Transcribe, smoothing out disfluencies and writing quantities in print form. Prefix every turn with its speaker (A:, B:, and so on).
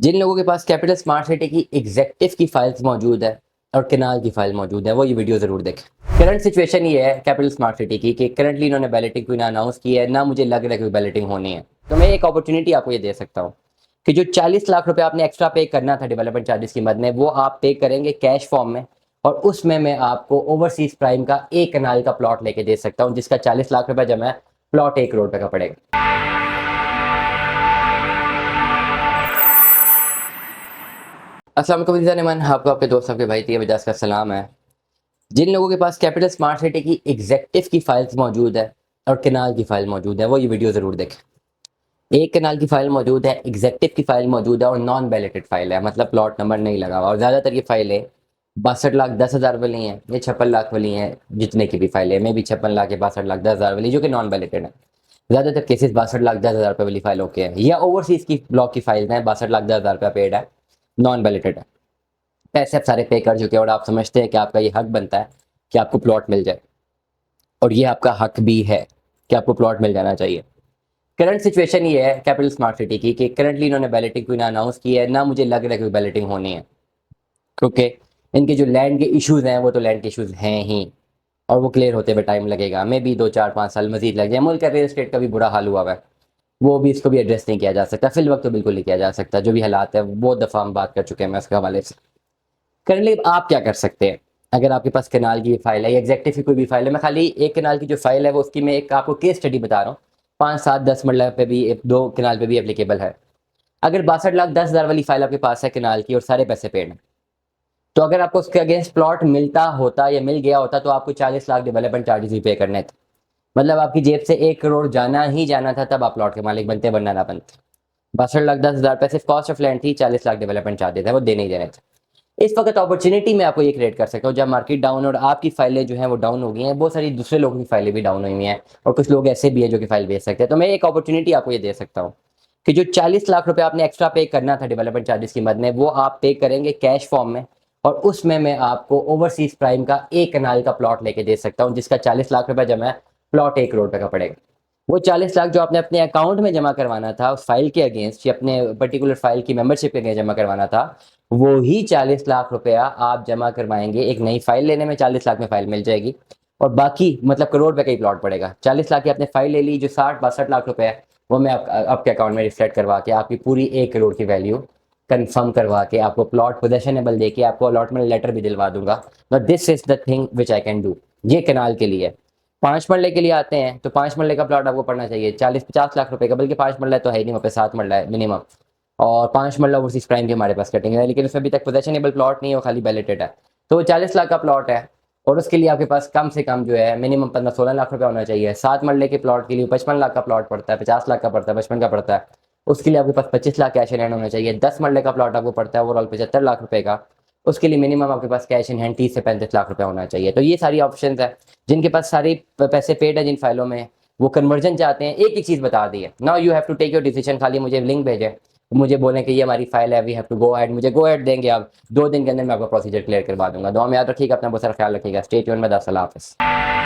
A: जिन लोगों के पास capital smart city की एग्जेक्टिव की फाइल्स मौजूद है और केनाल की फाइल मौजूद है वो ये वीडियो जरूर देखें। करंट सिचुएशन ये है कैपिटल स्मार्ट सिटी की कि करंटली इन्होंने बैलेटिंग कोई ना अनाउंस की है ना मुझे लग रहा है कोई बैलेटिंग होनी है। तो मैं एक अपॉर्चुनिटी आपको ये दे सकता हूँ कि जो 40 लाख रुपए आपने एक्स्ट्रा पे करना था डेवलपमेंट चार्जेस की मद में वो आप पे करेंगे कैश फॉर्म में। और उसमें मैं आपको ओवरसीज प्राइम का एक कनाल का प्लॉट लेके दे सकता हूँ जिसका 40 लाख रुपए जमा है। प्लॉट 1 करोड़ रुपए का पड़ेगा। अस्सलाम वालेकुम, आपको आपके दोस्त आपके भाई तीय बजाज का सलाम है। जिन लोगों के पास कैपिटल स्मार्ट सिटी की एग्जेक्टिव की फाइल्स मौजूद है और केनाल की फाइल मौजूद है वो ये वीडियो जरूर देखें। एक केनाल की फाइल मौजूद है, एग्जेक्टिव की फाइल मौजूद है और नॉन बैलेटेड फाइल है, मतलब प्लॉट नंबर नहीं लगा हुआ। और ज्यादातर ये फाइलें 62 लाख 10 हज़ार वाली हैं, ये 56 लाख वाली हैं। जितने की भी फाइलें में भी 56 लाख या 62 लाख 10 हज़ार वाली जो कि नॉन बैलेटेड है। ज्यादातर केसेस 62 लाख 10 हज़ार रुपये वाली फाइलों के हैं या ओवरसीज की ब्लॉक की फाइल हैं। 62 लाख 10 हज़ार रुपया पेड है, नॉन बैलेटेड है। पैसे आप सारे पे कर चुके हैं और आप समझते हैं कि आपका ये हक बनता है कि आपको प्लॉट मिल जाए। और ये आपका हक भी है कि आपको प्लॉट मिल जाना चाहिए। करंट सिचुएशन ये है कैपिटल स्मार्ट सिटी की कि करंटली इन्होंने बैलेटिंग कोई ना अनाउंस की है ना मुझे लग रहा है कोई बैलेटिंग होनी है। क्योंकि इनके जो लैंड के इश्यूज हैं वो तो लैंड के इश्यूज हैं ही और वो क्लियर होते हुए टाइम लगेगा। मे भी 2 4 5 साल मजीद लग जाए। मुल्क का रियल एस्टेट का भी बुरा हाल हुआ है, वो भी इसको भी एड्रेस नहीं किया जा सकता फिल वक्त, तो बिल्कुल नहीं किया जा सकता। जो भी हालात है बहुत दफ़ा हम बात कर चुके हैं मैं उसके हवाले से। करंटली आप क्या कर सकते हैं अगर आपके पास केनाल की फाइल है या एग्जेक्टिव की कोई भी फाइल है। मैं खाली एक केनाल की जो फाइल है वो उसकी मैं एक आपको केस स्टडी बता रहा हूँ। 5 7 10 मरला पे भी दो केनाल पे भी एप्लीकेबल है। अगर 62 लाख 10 हज़ार वाली फाइल आपके पास है केनाल की और सारे पैसे पेड हैं, तो अगर आपको उसके अगेंस्ट प्लॉट मिलता होता या मिल गया होता तो आपको 40 लाख डेवलपमेंट चार्जेस भी पे करने थे। मतलब आपकी जेब से 1 करोड़ जाना ही जाना था, तब आप प्लॉट के मालिक बनते बनना ना बनते। 62 लाख 10 हज़ार पैसे कॉस्ट ऑफ लैंड थी, 40 लाख डेवलपमेंट चार्जेस है वो देने ही देने थे। इस वक्त अपॉर्चुनिटी मैं आपको ये क्रिएट कर सकता हूँ जब मार्केट डाउन और आपकी फाइलें जो हैं वो डाउन हो गई हैं। बहुत सारी दूसरे लोगों की फाइलें भी डाउन हुई हैं और कुछ लोग ऐसे भी हैं जो कि फाइल बेच सकते हैं। तो मैं एक अपॉर्चुनिटी आपको ये दे सकता हूँ कि जो 40 लाख रुपए आपने एक्स्ट्रा पे करना था डेवलपमेंट चार्जेस की मद में वो आप पे करेंगे कैश फॉर्म में। और उसमें मैं आपको ओवरसीज प्राइम का एक कनाल का प्लॉट लेके दे सकता हूँ जिसका 40 लाख रुपए जमा है। प्लॉट 1 करोड़ रुपए का पड़ेगा। वो 40 लाख जो आपने अपने अकाउंट में जमा करवाना था उस फाइल के अगेंस्ट या अपने पर्टिकुलर फाइल की मेंबरशिप के अगेंस्ट जमा करवाना था, वो ही 40 लाख रुपया आप जमा करवाएंगे एक नई फाइल लेने में। 40 लाख में फाइल मिल जाएगी और बाकी मतलब करोड़ रुपए का ही प्लॉट पड़ेगा। 40 लाख की आपने फाइल ले ली, जो 60 62 लाख रुपए है वो मैं आपके अकाउंट में रिफ्लेक्ट करवा के आपकी पूरी 1 करोड़ की वैल्यू कंफर्म करवा के आपको प्लॉट पोजेशनेबल दे के आपको अलॉटमेंट लेटर भी दिलवा दूंगा। But this is the thing which I can do. ये कनाल के लिए 5 मरले के लिए आते हैं तो 5 मरले का प्लॉट आपको पड़ना चाहिए 40 50 लाख रुपए का, बल्कि 5 मरला तो है ही नहीं, वहाँ पे 7 मरला है मिनिमम। और 5 मरला ओवरसीज प्राइम के हमारे पास कटेंगे, लेकिन उसमें अभी तक पोजेशनेबल प्लॉट नहीं है, वो खाली बैलेटेड है। तो वो 40 लाख का प्लॉट है और उसके लिए आपके पास कम से कम जो है मिनिमम 15 16 लाख रुपया होना चाहिए। 7 मरले के प्लॉट के लिए 55 लाख का प्लॉट पड़ता है, 50 लाख का पड़ता है, 55 का पड़ता है। उसके लिए आपके पास 25 लाख कैश इन हैंड होना चाहिए। 10 मरले का प्लॉट आपको पड़ता है ओवरऑल 75 लाख रुपए का। उसके लिए मिनिमम आपके पास कैश इन हैंड 30 से 35 लाख रुपया होना चाहिए। तो ये सारी ऑप्शन है जिनके पास सारी पैसे पेड है जिन फाइलों में, वो कन्वर्जन चाहते हैं। एक ही चीज़ बता दी है, now you have to take your decision. खाली मुझे लिंक भेजे, मुझे बोलें कि ये हमारी फाइल है, we have to go ahead, मुझे गो अहेड देंगे आप 2 दिन के अंदर मैं आपका प्रोसीजर क्लियर करवा दूंगा। दुआ में याद रखिएगा, अपना बहुत सारा ख्याल रखिएगा। स्टे ट्यून्ड में, अल्लाह हाफ़िज़।